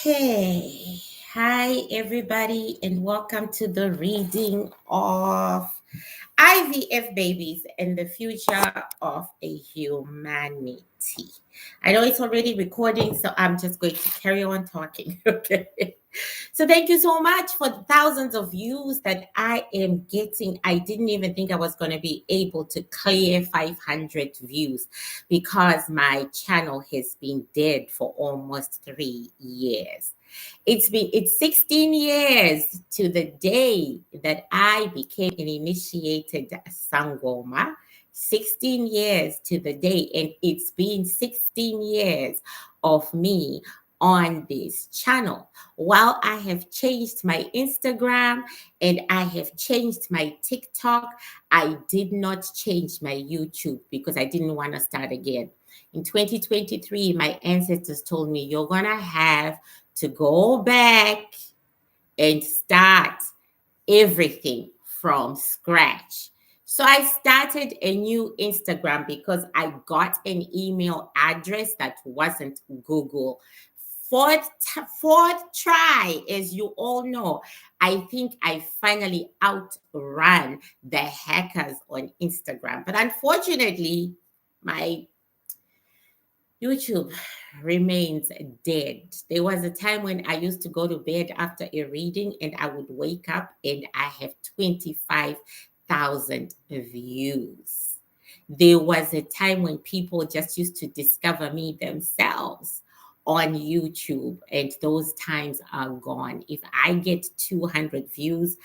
Okay. Hi, everybody, and welcome to the reading of IVF Babies and the Future of a Humanity. I know it's already recording, so I'm just going to carry on talking. Okay. So thank you so much for the thousands of views that I am getting. I didn't even think I was going to be able to clear 500 views because my channel has been dead for almost 3 years. It's 16 years to the day that I became an initiated Sangoma. 16 years to the day, and it's been 16 years of me on this channel. While I have changed my Instagram and I have changed my TikTok, I did not change my YouTube because I didn't want to start again. In 2023, my ancestors told me, you're going to have to go back and start everything from scratch. So I started a new Instagram because I got an email address that wasn't Google. Fourth try, as you all know, I think I finally outran the hackers on Instagram. But unfortunately, my YouTube remains dead. There was a time when I used to go to bed after a reading and I would wake up and I have 25,000 views. There was a time when people just used to discover me themselves on YouTube, and those times are gone. If I get 200 views,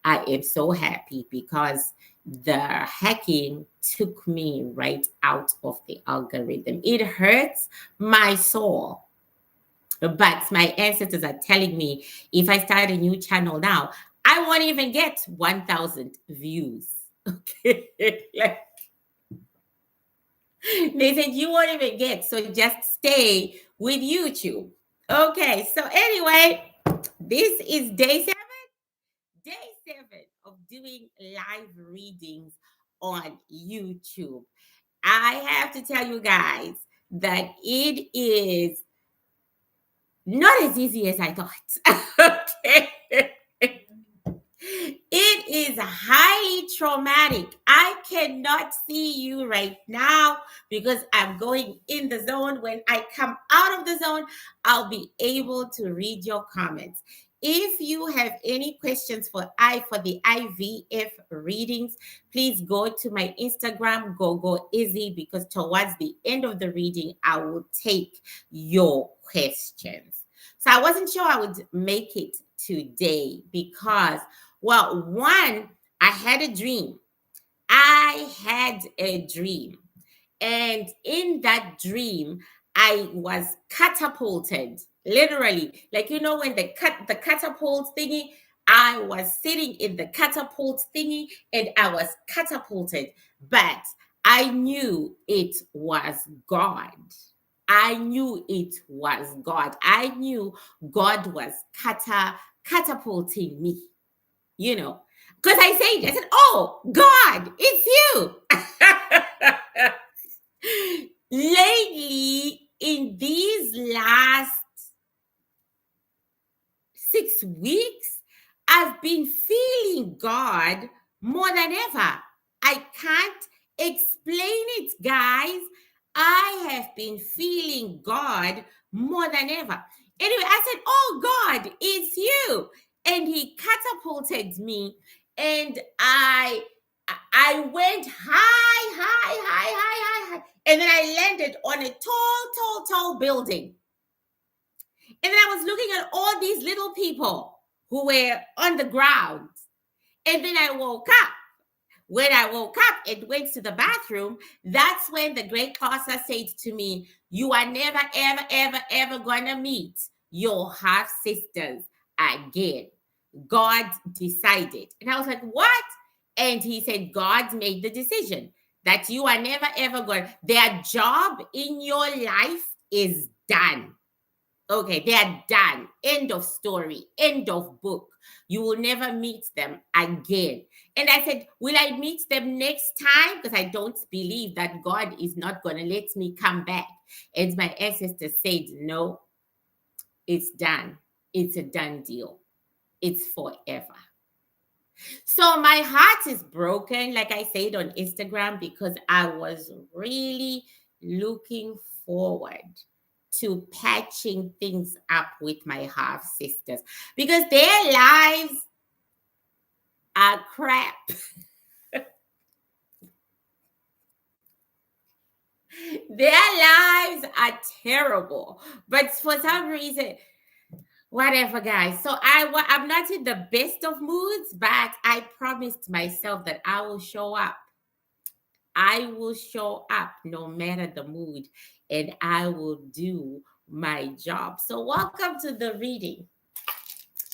I am so happy because the hacking took me right out of the algorithm. It hurts my soul. But my ancestors are telling me if I start a new channel now, I won't even get 1,000 views. Okay. Like, they said you won't even get, so just stay with YouTube. Okay, so anyway, this is day seven of doing live readings on YouTube. I have to tell you guys that it is not as easy as I thought. Okay. It is highly traumatic. I cannot see you right now because I'm going in the zone. When I come out of the zone, I'll be able to read your comments. If you have any questions for the IVF readings, please go to my Instagram, go Izzy, because towards the end of the reading, I will take your questions. So I wasn't sure I would make it today because, well, one, I had a dream. I had a dream. And in that dream, I was catapulted, literally. Like, you know, when the catapult thingy, I was sitting in the catapult thingy and I was catapulted. But I knew it was God. I knew it was God. I knew God was catapulting me, you know. Because I said, I said, oh, God, it's you. Lately, in these last 6 weeks, I've been feeling God more than ever. I can't explain it, guys. I have been feeling God more than ever. Anyway, I said, oh, God, it's you. And he catapulted me, and I went high, and then I landed on a tall building. And then I was looking at all these little people who were on the ground. And then I woke up. When I woke up and went to the bathroom, that's when the great Casa said to me, you are never, ever going to meet your half sisters again. God decided. And I was like, what? And he said, God made the decision that you are never, ever going. Their job in your life is done. Okay, they are done. End of story. End of book. You will never meet them again. And I said, will I meet them next time? Because I don't believe that God is not going to let me come back. And my ancestor said, no, it's done. It's a done deal. It's forever. So my heart is broken, like I said on Instagram, because I was really looking forward to patching things up with my half sisters because their lives are crap. Their lives are terrible. But for some reason, whatever, guys. So I'm not in the best of moods, but I promised myself that I will show up. I will show up no matter the mood, and I will do my job. So welcome to the reading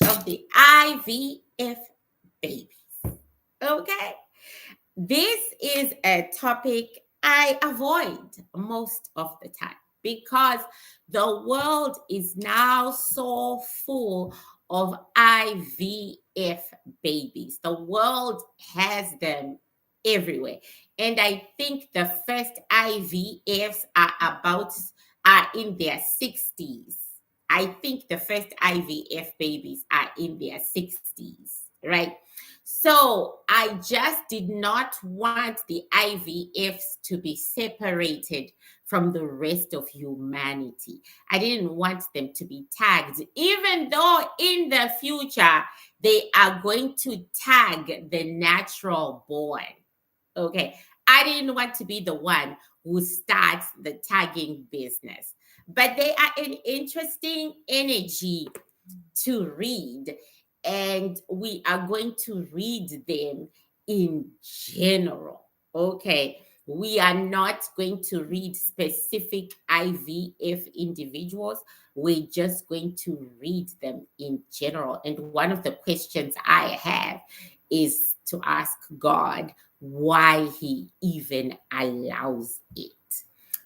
of the IVF babies. Okay. This is a topic I avoid most of the time because the world is now so full of IVF babies. The world has them everywhere. And I think the first IVFs are in their 60s. I think the first IVF babies are in their 60s, right? So I just did not want the IVFs to be separated from the rest of humanity. I didn't want them to be tagged, even though in the future they are going to tag the natural born. Okay. I didn't want to be the one who starts the tagging business. But they are an interesting energy to read, and we are going to read them in general. Okay. We are not going to read specific IVF individuals. We're just going to read them in general. And one of the questions I have is to ask God why He even allows it.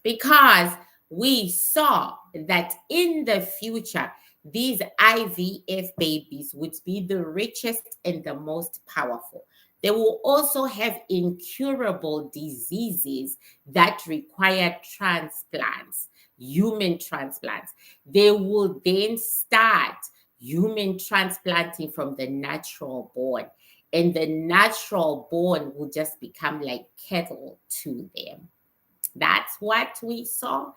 Because we saw that in the future, these IVF babies would be the richest and the most powerful. They will also have incurable diseases that require transplants, human transplants. They will then start human transplanting from the natural born, and the natural born will just become like cattle to them. That's what we saw.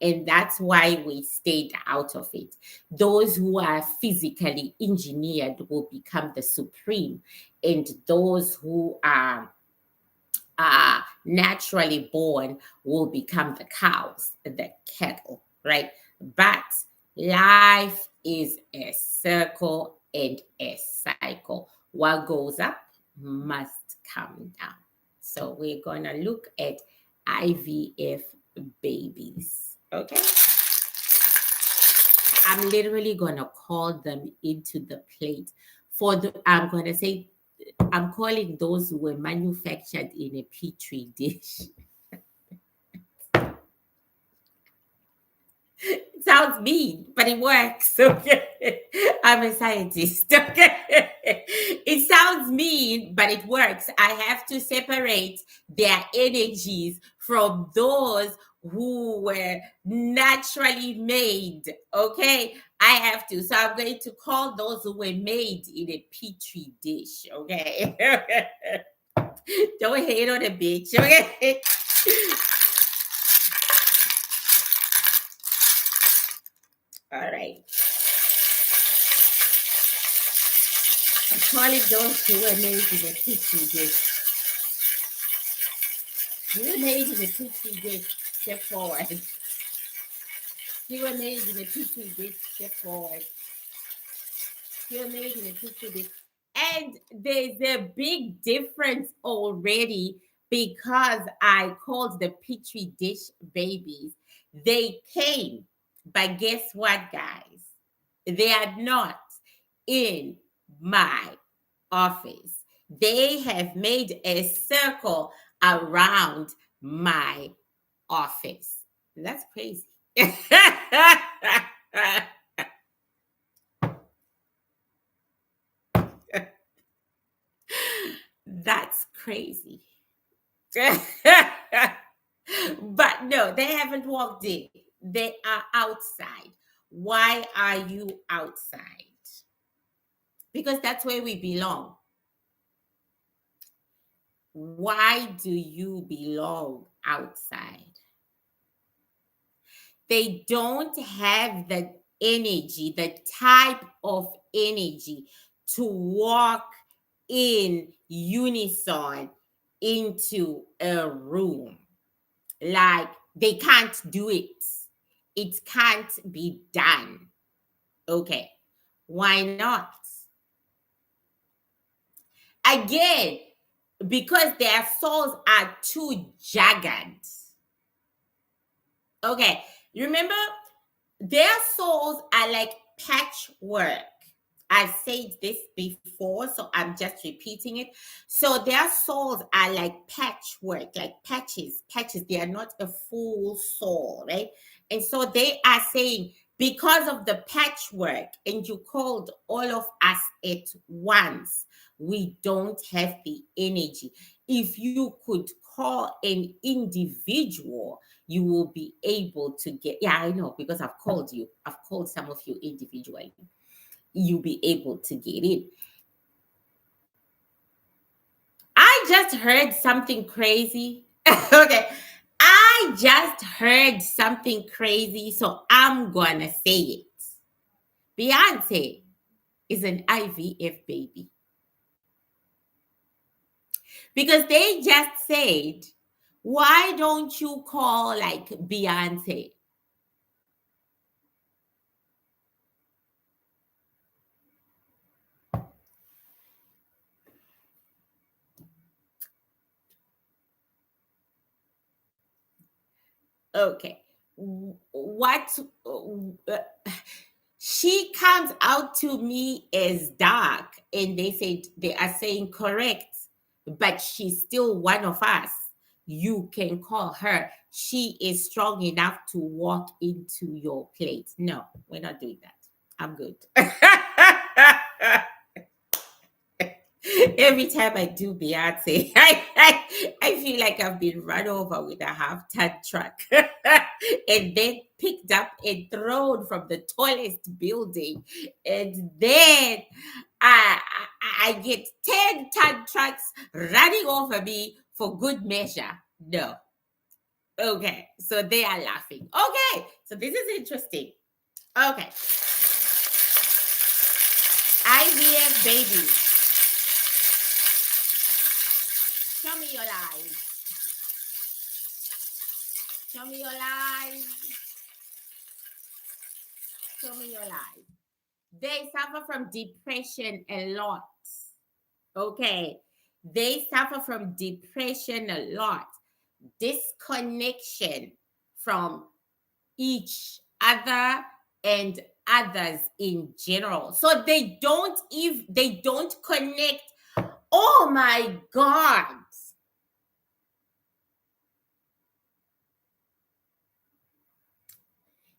And that's why we stayed out of it. Those who are physically engineered will become the supreme, and those who are naturally born will become the cows, the cattle, right? But life is a circle and a cycle. What goes up must come down. So we're going to look at IVF babies. Okay. I'm literally gonna call them into the plate. I'm gonna say I'm calling those who were manufactured in a petri dish. It sounds mean, but it works. Okay. I'm a scientist. Okay. It sounds mean, but it works. I have to separate their energies from those who were naturally made. Okay. I have to. So I'm going to call those who were made in a petri dish. Okay. Don't hate on a bitch. Okay. All right. I'm calling those who were made in a petri dish. You were made in a petri dish. Step forward. You were made in a petri dish. Step forward. You were made in a petri dish. And there's a big difference already because I called the petri dish babies. They came, but guess what, guys? They are not in my office. They have made a circle around my office. That's crazy. That's crazy. But no, they haven't walked in. They are outside. Why are you outside? Because that's where we belong. Why do you belong outside? They don't have the energy, the type of energy to walk in unison into a room. Like they can't do it. It can't be done. Okay. Why not? Again, because their souls are too jagged. Okay. Remember, their souls are like patchwork. I've said this before, so I'm just repeating it. So their souls are like patchwork, like patches. They are not a full soul, right? And so they are saying, because of the patchwork, and you called all of us at once, we don't have the energy. If you could call an individual, you will be able to get, yeah, I know, because I've called you, I've called some of you individually. You'll be able to get in. I just heard something crazy. Okay. I just heard something crazy, so I'm gonna say it. Beyonce is an IVF baby. Because they just said, why don't you call like Beyonce? Okay. What she comes out to me as dark, and they are saying correct, but she's still one of us. You can call her. She is strong enough to walk into your plate. No, we're not doing that. I'm good. Every time I do Beyonce, I feel like I've been run over with a half-ton truck and then picked up and thrown from the tallest building. And then I get 10-ton trucks running over me for good measure. No. Okay. So they are laughing. Okay. So this is interesting. Okay. IVF baby. Show me your lies. Show me your lies. Show me your lies. They suffer from depression a lot. Okay. They suffer from depression a lot. Disconnection from each other and others in general. So they don't connect. Oh my God.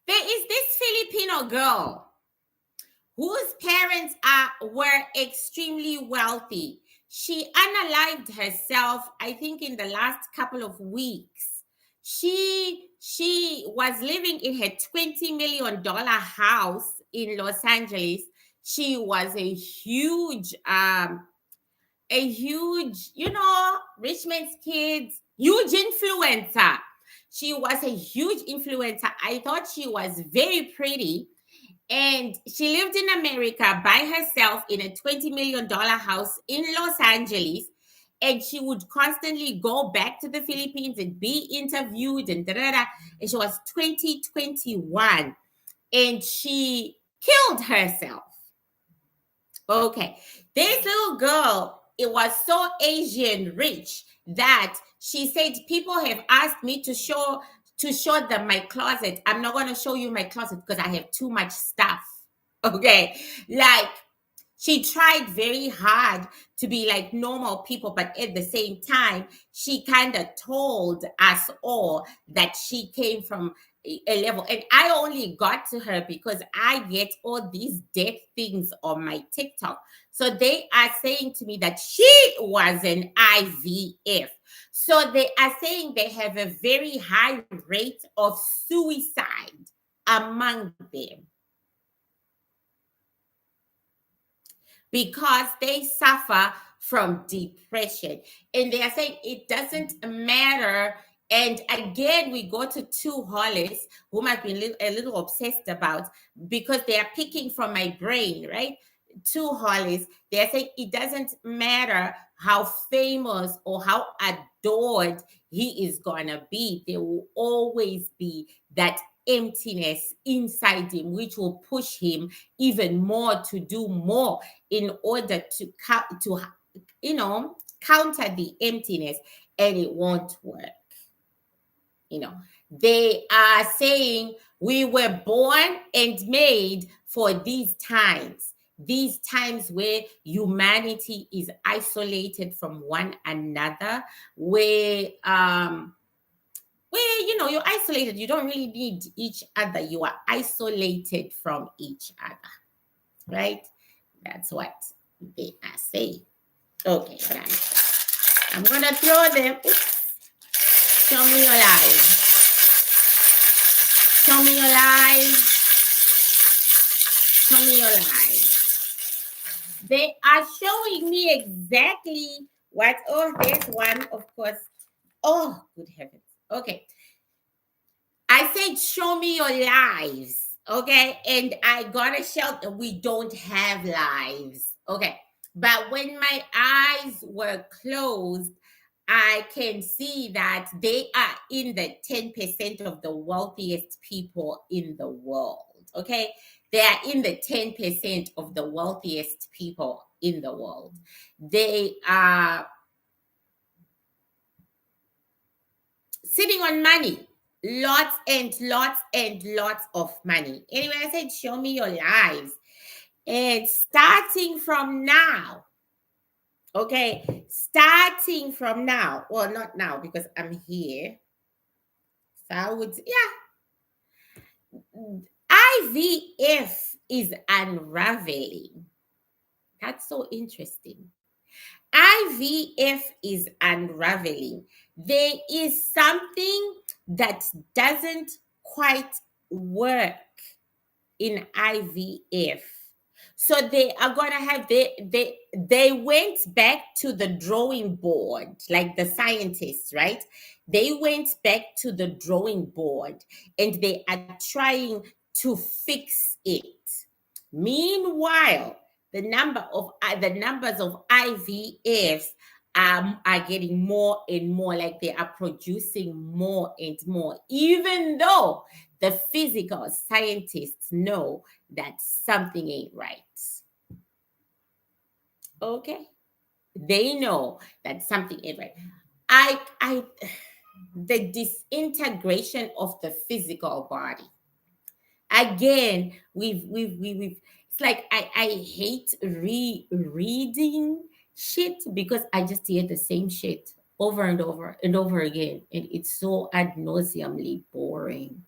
There is this Filipino girl whose parents were extremely wealthy. She unalived herself, I think, in the last couple of weeks. She was living in her $20 million house in Los Angeles. She was a huge, rich man's kids, huge influencer. She was a huge influencer. I thought she was very pretty. And she lived in America by herself in a $20 million house in Los Angeles. And she would constantly go back to the Philippines and be interviewed and da-da-da. And she was 2021. And she killed herself. Okay. This little girl, it was so Asian rich that she said, people have asked me to show them my closet. I'm not going to show you my closet because I have too much stuff. Okay. Like, she tried very hard to be like normal people, but at the same time, she kind of told us all that she came from a level. And I only got to her because I get all these dead things on my TikTok. So they are saying to me that she was an IVF. So they are saying they have a very high rate of suicide among them. because they suffer from depression. And they are saying it doesn't matter. And again, we go to two Hollis, whom I've been a little obsessed about because they are picking from my brain, right? Two Hollis, they're saying it doesn't matter how famous or how adored he is gonna be, there will always be that emptiness inside him, which will push him even more to do more in order to counter the emptiness, and it won't work. They are saying we were born and made for these times where humanity is isolated from one another, where you're isolated, you don't really need each other, you are isolated from each other, right? That's what they are saying. Okay, guys, I'm gonna throw them. Oops. Show me your life. Show me your life. Show me your life. They are showing me exactly what. Oh, there's one, of course. Oh, good heavens. Okay. I said, show me your lives. Okay. And I got a shout that we don't have lives. Okay. But when my eyes were closed, I can see that they are in the 10% of the wealthiest people in the world. Okay. They are in the 10% of the wealthiest people in the world. They are sitting on money, lots and lots and lots of money. Anyway, I said, show me your lives. And starting from now, okay, starting from now, well, not now because I'm here. So I would, IVF is unraveling. That's so interesting. IVF is unraveling. There is something that doesn't quite work in IVF. So they are gonna have they went back to the drawing board, like the scientists, right? They went back to the drawing board and they are trying to fix it. Meanwhile, the numbers of IVFs are getting more and more, like they are producing more and more, even though the physical scientists know that something ain't right. Okay? They know that something ain't right. The disintegration of the physical body. Again, we've it's like I hate rereading shit because I just hear the same shit over and over and over again, and it's so ad nauseumly boring.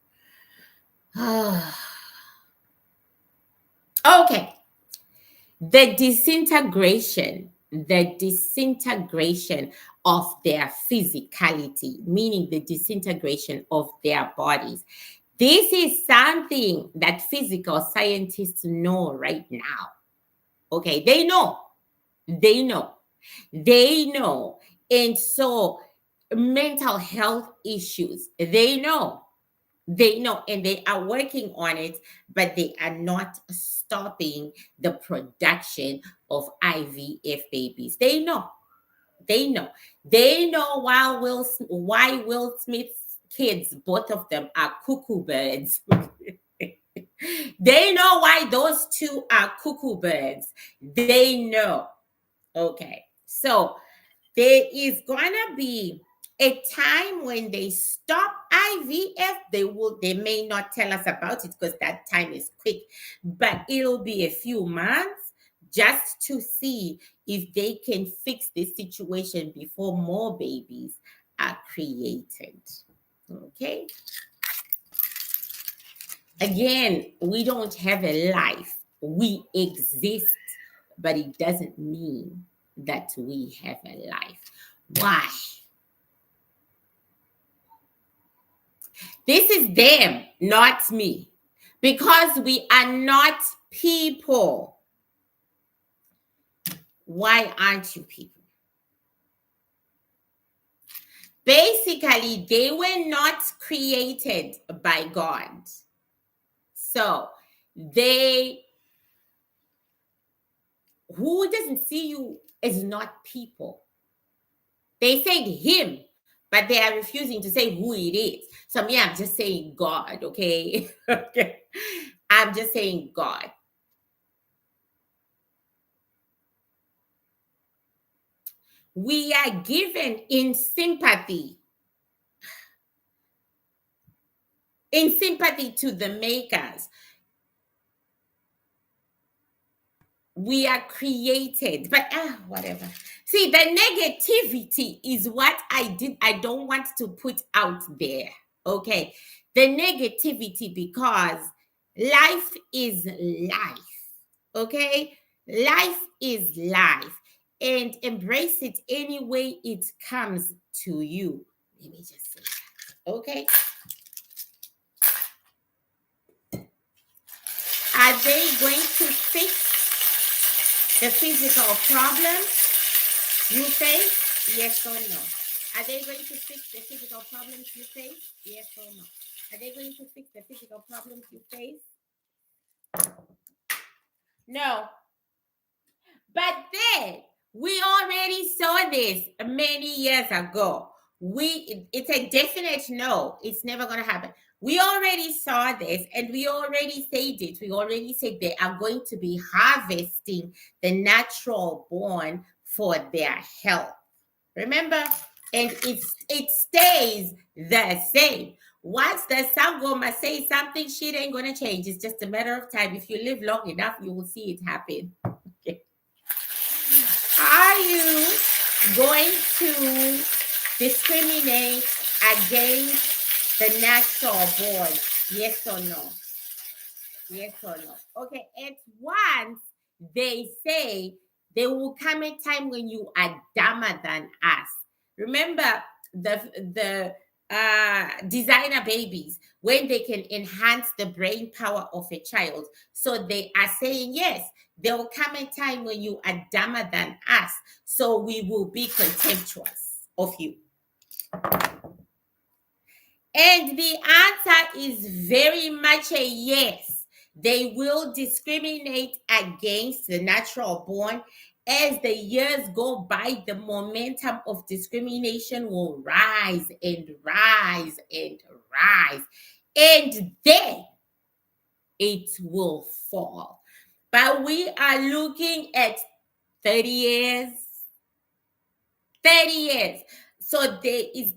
Okay. The disintegration of their physicality, meaning the disintegration of their bodies. This is something that physical scientists know right now. Okay, they know. They know. They know. And so, mental health issues, they know. They know, and they are working on it, but they are not stopping the production of IVF babies. They know. They know. They know why Will Smith's kids, both of them, are cuckoo birds. They know why those two are cuckoo birds. They know. Okay. So there is gonna be a time when they stop IVF. They may not tell us about it because that time is quick, but it'll be a few months just to see if they can fix this situation before more babies are created. Okay. Again, we don't have a life. We exist, but it doesn't mean that we have a life. Why? This is them, not me. Because we are not people. Why aren't you people? Basically, they were not created by God. So they, who doesn't see you is not people. They said him, but they are refusing to say who it is. So me, I'm just saying God, okay? Okay. I'm just saying God. We are given in sympathy to the makers. We are created, but whatever. See, the negativity is what I don't want to put out there. Okay. The negativity, because life is life. Okay. Life is life. And embrace it any way it comes to you. Let me just say that. Okay. Are they going to fix the physical problems you face? Yes or no? Are they going to fix the physical problems you face? Yes or no? Are they going to fix the physical problems you face? No. But then we already saw this many years ago. It's a definite no. It's never gonna happen. We already saw this and we already said it. We already said they are going to be harvesting the natural born for their health. Remember? And it stays the same. Once the Sangoma says something, shit ain't gonna change. It's just a matter of time. If you live long enough, you will see it happen. Okay. Are you going to discriminate against the natural born? Yes or no? Yes or no? Okay, at once they say there will come a time when you are dumber than us. Remember the designer babies, when they can enhance the brain power of a child. So they are saying, yes, there will come a time when you are dumber than us. So we will be contemptuous of you. And the answer is very much a yes. They will discriminate against the natural born. As the years go by, the momentum of discrimination will rise and rise and rise. And then it will fall. But we are looking at 30 years, 30 years. So they are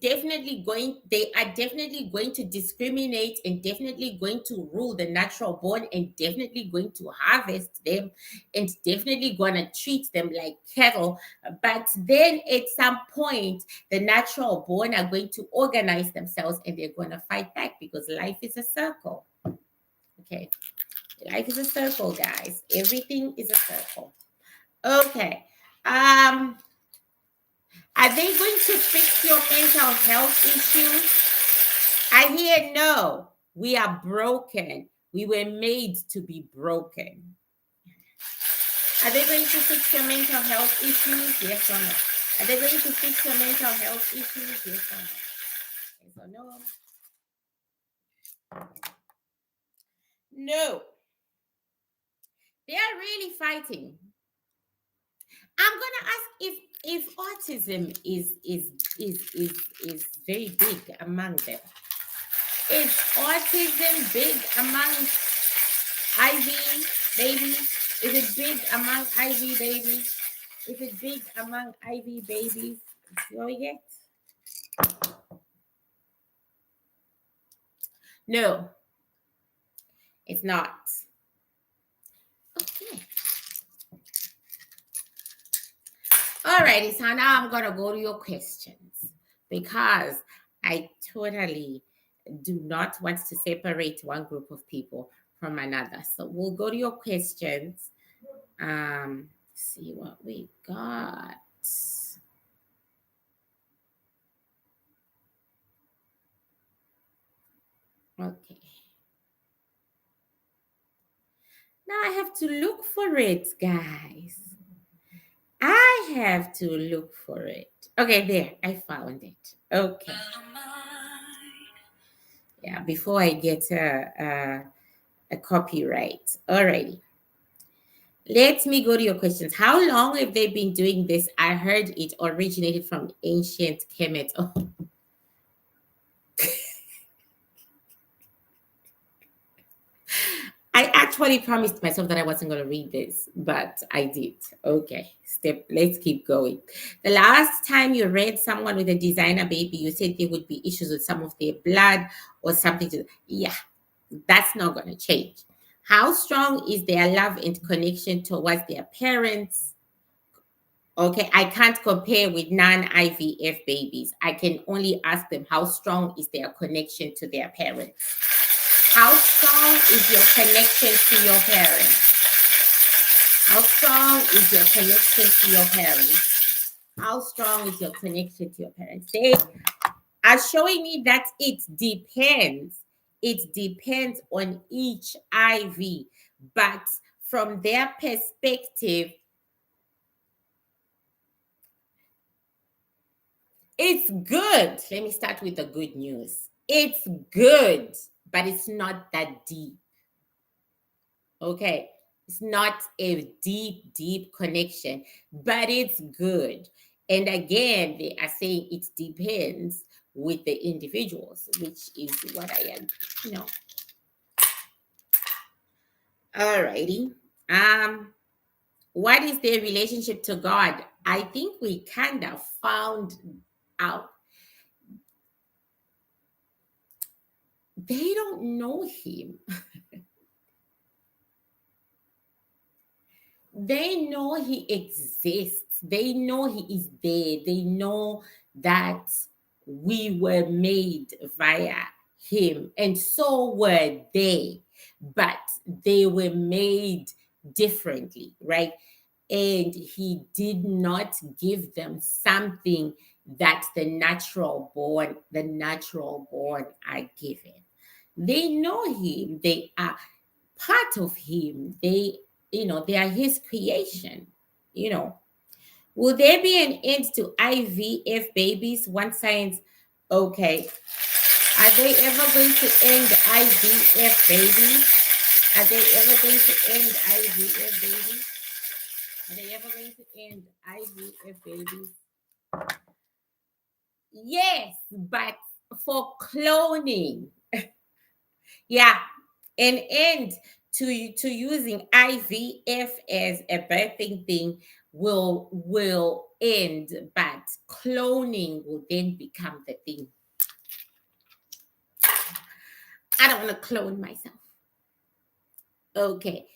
definitely going to discriminate and definitely going to rule the natural born and definitely going to harvest them and definitely going to treat them like cattle. But then at some point, the natural born are going to organize themselves and they're going to fight back, because life is a circle. Okay. Life is a circle, guys. Everything is a circle. Okay. Are they going to fix your mental health issues? I hear no. We are broken. We were made to be broken. Are they going to fix your mental health issues? Yes or no? Are they going to fix your mental health issues? Yes or no? Yes or no? No. They are really fighting. I'm gonna ask if autism is very big among them. Is autism big among IV babies? Is it big among IV babies? Is it big among IV babies? No yet? No, it's not. Okay. Alrighty, so now I'm gonna go to your questions, because I totally do not want to separate one group of people from another. So we'll go to your questions. See what we got. Okay. Now I have to look for it, guys. I have to look for it. Okay, there, I found it. Okay. Yeah, before I get a copyright. Alrighty. Let me go to your questions. How long have they been doing this? I heard it originated from ancient Kemet. Oh, I actually promised myself that I wasn't going to read this, but I did. Okay, let's keep going. The last time you read someone with a designer baby, you said there would be issues with some of their blood or something yeah, that's not going to change. How strong is their love and connection towards their parents? Okay, I can't compare with non-IVF babies. I can only ask them how strong is their connection to their parents. How strong is your connection to your parents? How strong is your connection to your parents? How strong is your connection to your parents? They are showing me that it depends. It depends on each IV. But from their perspective, it's good. Let me start with the good news. It's good, but it's not that deep. Okay. It's not a deep connection, but it's good. And again, they are saying it depends with the individuals, which is what I am, you know. Alrighty. What is their relationship to God? I think we kind of found out. They don't know him. They know he exists. They know he is there. They know that we were made via him, and so were they, but they were made differently, right? And he did not give them something that the natural born are given. They know him. They are part of him. They are his creation. You know, will there be an end to IVF babies once science? Okay, are they ever going to end IVF babies? Are they ever going to end IVF babies? Are they ever going to end IVF babies? Yes, but for cloning. Yeah, an end to using IVF as a birthing thing will end, but cloning will then become the thing. I don't want to clone myself. Okay.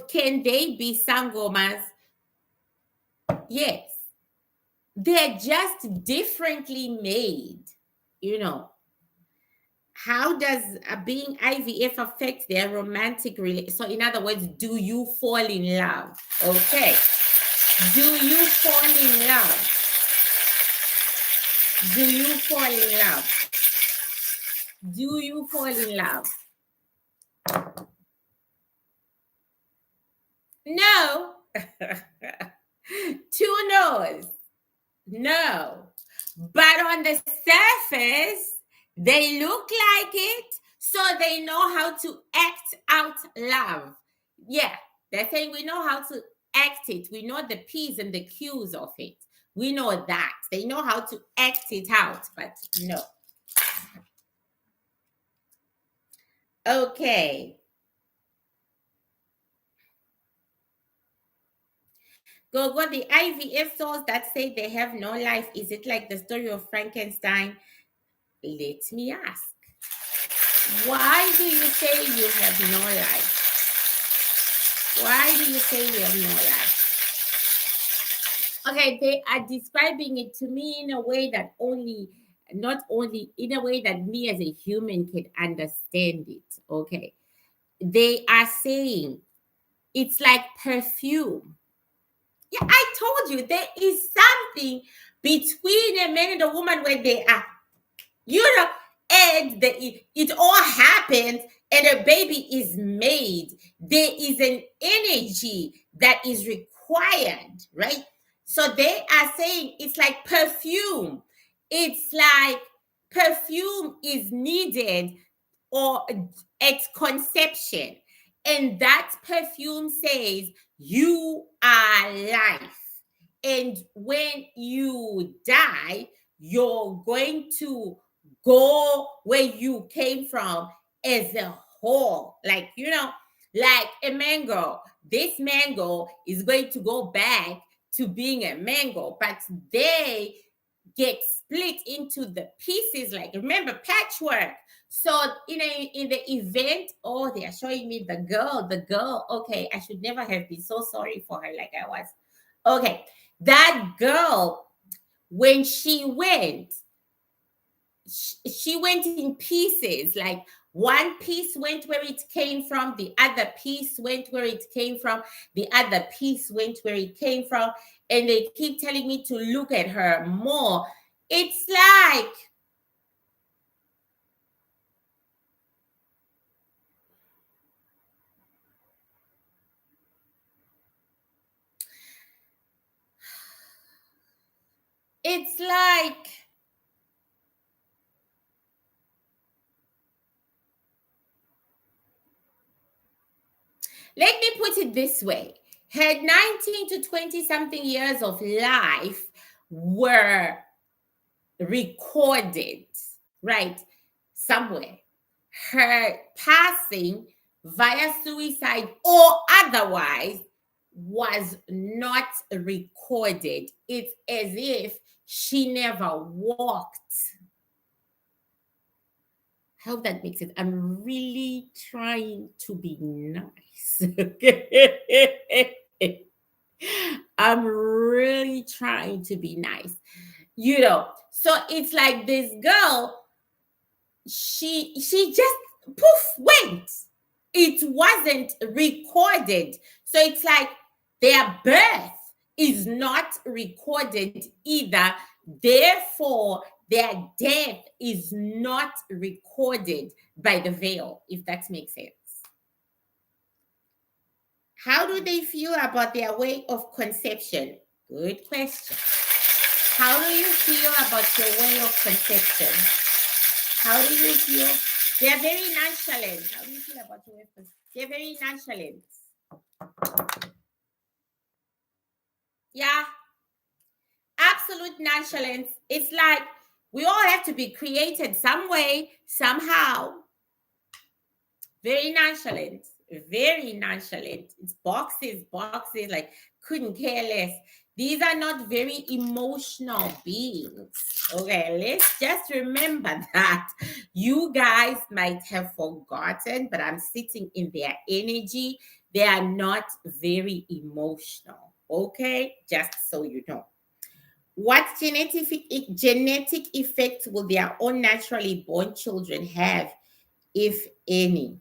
Can they be sangomas? Yes. They're just differently made. You know, how does being IVF affect their romantic relationship? So, in other words, do you fall in love? Okay. Do you fall in love? Do you fall in love? Do you fall in love? No. Two no's. No. But on the surface, they look like it, so they know how to act out love. Yeah, they're saying we know how to act it. We know the P's and the Q's of it. We know that. They know how to act it out, but no. Okay. Go, the IVF souls that say they have no life. Is it like the story of Frankenstein? Let me ask. Why do you say you have no life? Why do you say you have no life? Okay, they are describing it to me in a way that not only in a way that me as a human can understand it. Okay. They are saying it's like perfume. Yeah, I told you there is something between a man and a woman where they are, and it all happens and a baby is made. There is an energy that is required, right? So they are saying it's like perfume. It's like perfume is needed or at conception. And that perfume says, you are life. And when you die, you're going to go where you came from as a whole. Like, like a mango. This mango is going to go back to being a mango, but they get split into the pieces. Like, remember, patchwork. So in the event, oh, they are showing me the girl. Okay, I should never have been so sorry for her like I was. Okay, that girl, when she went in pieces. Like, one piece went where it came from, the other piece went where it came from, the other piece went where it came from, and they keep telling me to look at her more. It's like, it's like, let me put it this way. Her 19 to 20 something years of life were recorded, right, somewhere. Her passing via suicide or otherwise was not recorded. It's as if she never walked. I hope that makes it. I'm really trying to be nice. I'm really trying to be nice. So it's like this girl, she just poof went. It wasn't recorded. So it's like their birth is not recorded either. Therefore, their death is not recorded by the veil, if that makes sense. How do they feel about their way of conception? Good question. How do you feel about your way of conception? How do you feel? They're very nonchalant. How do you feel about your way of conception? They're very nonchalant. Yeah. Absolute nonchalance. It's like we all have to be created some way, somehow. Very nonchalant. Very nonchalant. It's boxes, like couldn't care less. These are not very emotional beings. Okay, let's just remember that. You guys might have forgotten, but I'm sitting in their energy. They are not very emotional. Okay, just so you know. What genetic effect will their own naturally born children have, if any?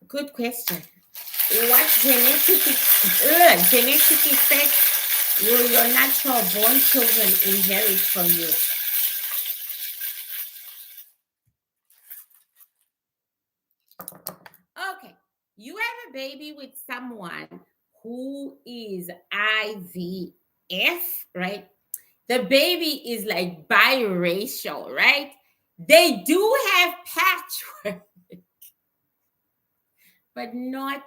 Good question. What genetic effect will your natural born children inherit from you? Okay, you have a baby with someone who is IVF, right? The baby is like biracial, right? They do have patchwork, but not.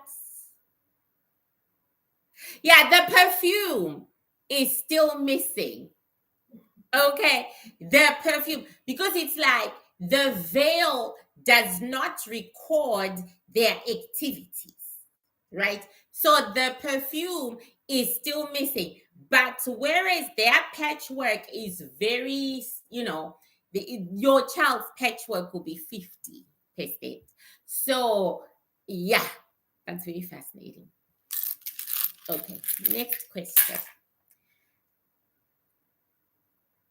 Yeah, the perfume is still missing. Okay, the perfume, because it's like the veil does not record their activities, right? So the perfume is still missing. But whereas their patchwork is very, your child's patchwork will be 50%. So, yeah, that's very fascinating. Okay, next question.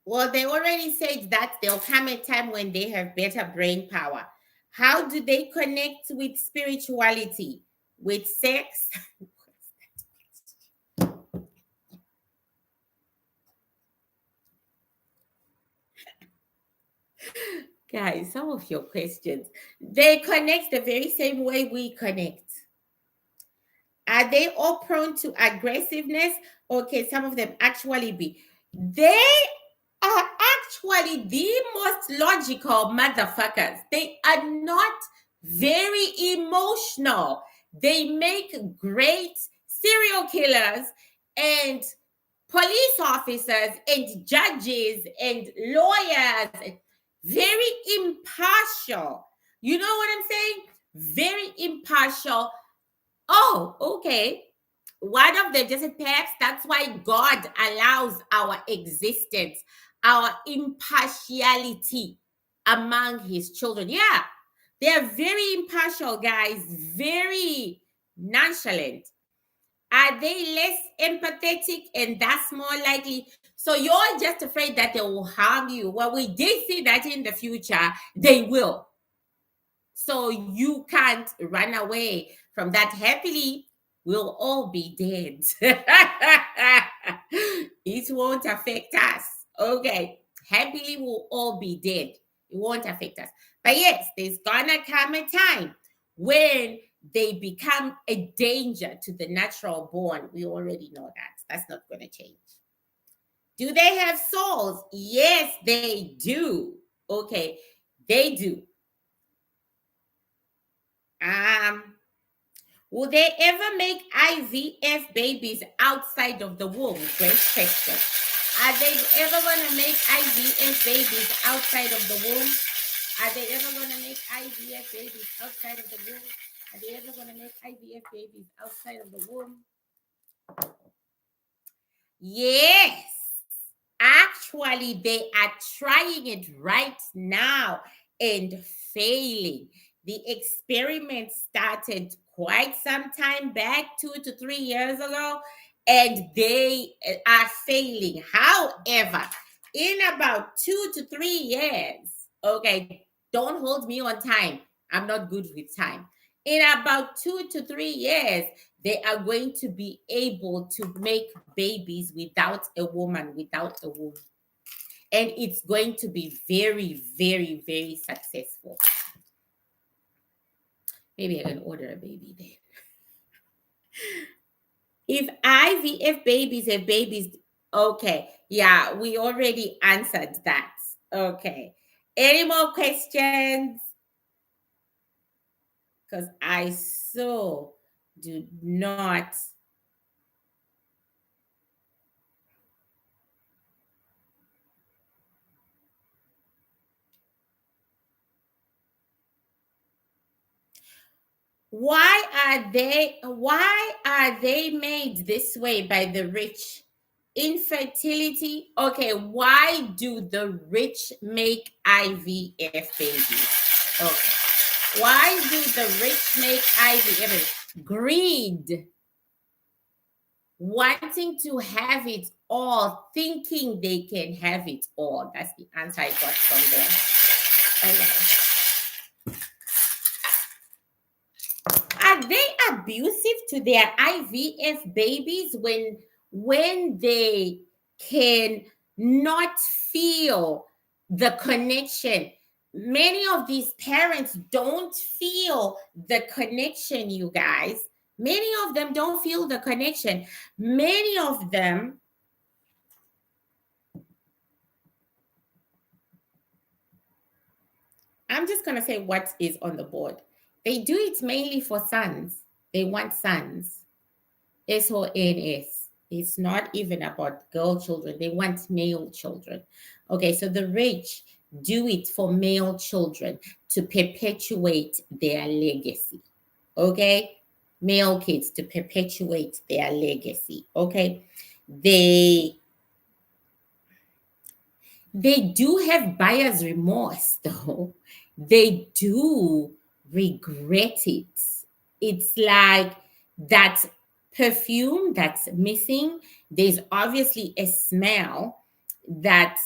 Well, they already said that there'll come a time when they have better brain power. How do they connect with spirituality? With sex? Guys, some of your questions, they connect the very same way we connect. Are they all prone to aggressiveness? Okay, some of them actually be. They are actually the most logical motherfuckers. They are not very emotional. They make great serial killers and police officers and judges and lawyers. Very impartial. You know what I'm saying? Very impartial. Oh, okay. One of them just perhaps that's why God allows our existence, our impartiality among his children. Yeah, they're very impartial, guys, very nonchalant. Are they less empathetic? And that's more likely. So you're just afraid that they will harm you. Well, we did see that in the future, they will. So you can't run away from that. Happily, we'll all be dead. It won't affect us. Okay. Happily, we'll all be dead. It won't affect us. But yes, there's gonna come a time when they become a danger to the natural born. We already know that. That's not gonna change. Do they have souls? Yes, they do. Okay, they do. Will they ever make IVF babies outside of the womb? Great question. Are they ever going to make IVF babies outside of the womb? Are they ever going to make IVF babies outside of the womb? Are they ever going to make IVF babies outside of the womb? Yes. Actually, they are trying it right now and failing. The experiment started quite some time back, 2 to 3 years ago, and they are failing. However, in about 2 to 3 years, okay, don't hold me on time. I'm not good with time. In about 2 to 3 years, they are going to be able to make babies without a woman, without a womb. And it's going to be very, very, very successful. Maybe I can order a baby then. If IVF babies have babies, okay. Yeah, we already answered that. Okay. Any more questions? Because I so do not. Why are they made this way by the rich? Infertility. Okay, why do the rich make IVF babies? Okay. Why do the rich make IVF babies? Greed. Wanting to have it all, thinking they can have it all. That's the answer I got from them. Okay. Are they abusive to their IVF babies when they can not feel the connection? Many of these parents don't feel the connection, you guys. Many of them don't feel the connection. Many of them I'm just going to say what is on the board. They do it mainly for sons. They want sons. SONS. It's not even about girl children. They want male children. Okay, so the rich do it for male children to perpetuate their legacy. Okay, male kids to perpetuate their legacy. Okay, they do have buyer's remorse, though. They do regret it. It's like that perfume that's missing. There's obviously a smell that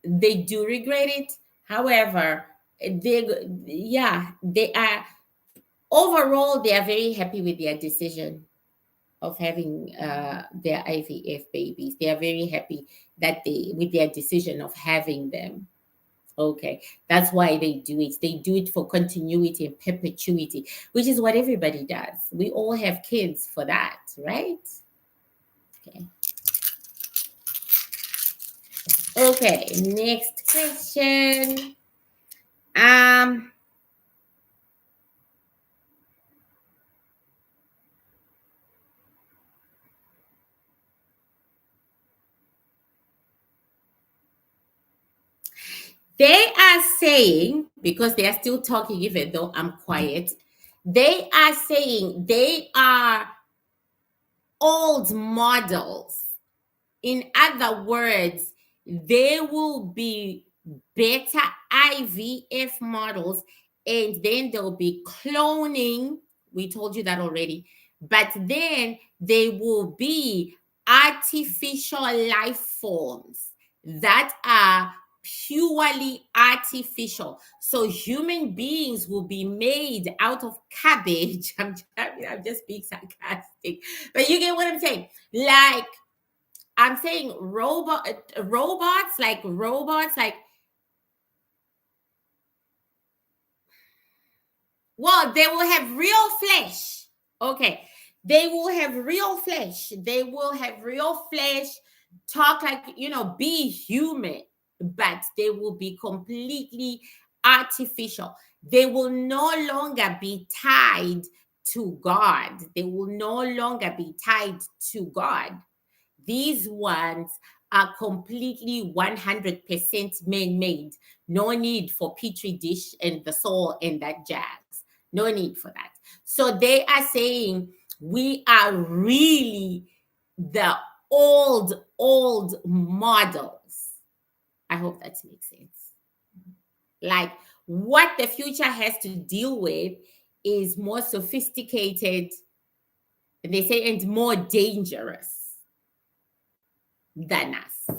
they do regret it. However, they are overall they are very happy with their decision of having their IVF babies. They are very happy that they with their decision of having them. Okay, that's why they do it. They do it for continuity and perpetuity, which is what everybody does. We all have kids for that, right? Okay. Okay, next question. Um, they are saying, because they are still talking, even though I'm quiet, they are saying they are old models. In other words, they will be better IVF models, and then they'll be cloning. We told you that already. But then they will be artificial life forms that are purely artificial. So human beings will be made out of cabbage. I'm just being sarcastic, but you get what I'm saying. Like, I'm saying robots, like, well, they will have real flesh. Okay. They will have real flesh. They will have real flesh, talk like, be human, but they will be completely artificial. They will no longer be tied to God. They will no longer be tied to God. These ones are completely 100% man-made. No need for petri dish and the soul and that jazz. No need for that. So they are saying we are really the old models. I hope that makes sense. Like, what the future has to deal with is more sophisticated, and they say, and more dangerous than us.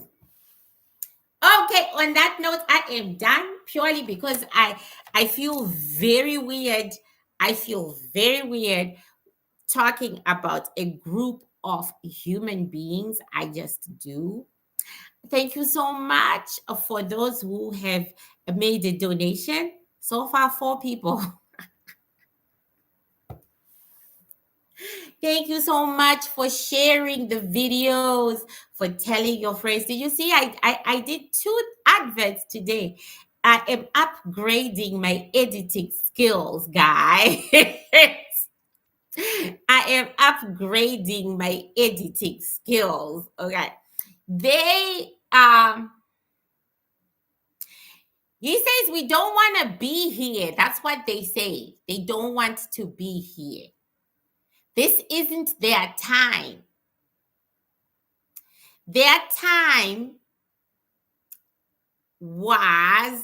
Okay, on that note, I am done, purely because I feel very weird. I feel very weird talking about a group of human beings. I just do. Thank you so much for those who have made a donation. So far, 4 people. Thank you so much for sharing the videos, for telling your friends. Did you see? I did 2 adverts today. I am upgrading my editing skills, guys. I am upgrading my editing skills. Okay. They he says we don't want to be here. That's what they say. They don't want to be here. This isn't their time. Their time was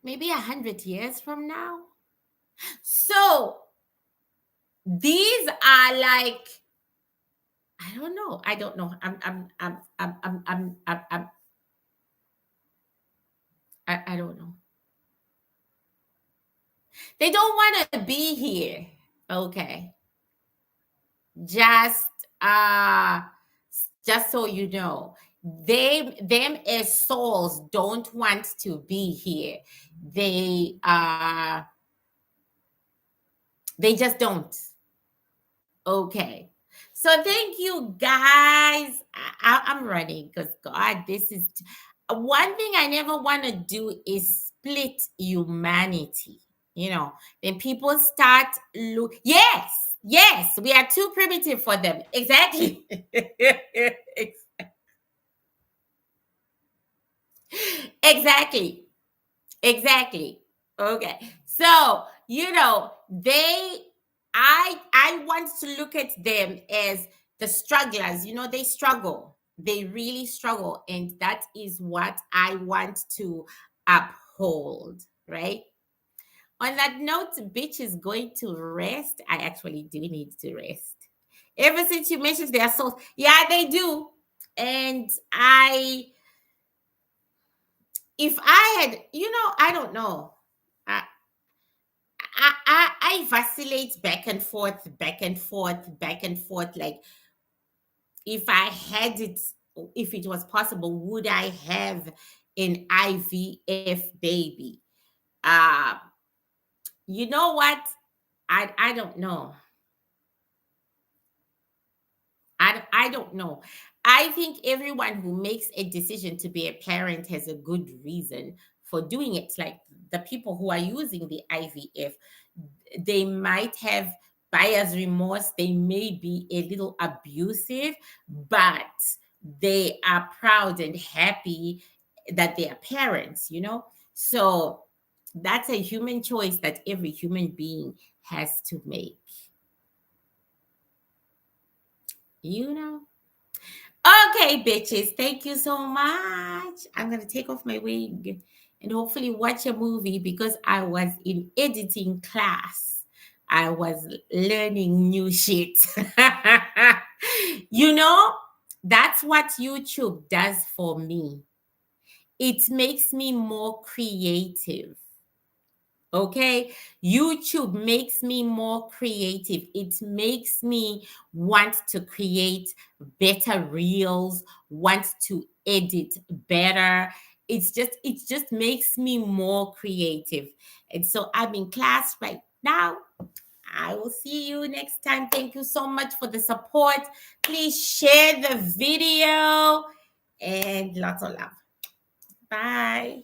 maybe 100 years from now. So these are like, I don't know. I don't know. I don't know. They don't want to be here. Okay. Just uh just so you know, them as souls don't want to be here. They just don't. Okay. So thank you guys. I'm running because God, this is one thing I never want to do is split humanity. Then people start look. Yes, we are too primitive for them. Exactly. Exactly. Exactly. Okay. So, I want to look at them as the strugglers. They struggle. They really struggle. And that is what I want to uphold, right? On that note, bitch is going to rest. I actually do need to rest. Ever since you mentioned their souls, yeah, they do. And if I had, I don't know. I, I vacillate back and forth, back and forth, back and forth. Like, if I had it, if it was possible, would I have an IVF baby? Uh, you know what? I don't know. I don't know. I think everyone who makes a decision to be a parent has a good reason for doing it. Like the people who are using the IVF, they might have buyer's remorse, they may be a little abusive, but they are proud and happy that they are parents, you know? So that's a human choice that every human being has to make, you know? Okay, bitches, thank you so much. I'm going to take off my wig and hopefully watch a movie because I was in editing class. I was learning new shit. You know, that's what YouTube does for me. It makes me more creative. Okay, YouTube makes me more creative. It makes me want to create better reels, want to edit better. It just makes me more creative. And so I'm in class right now. I will see you next time. Thank you so much for the support. Please share the video and lots of love. Bye.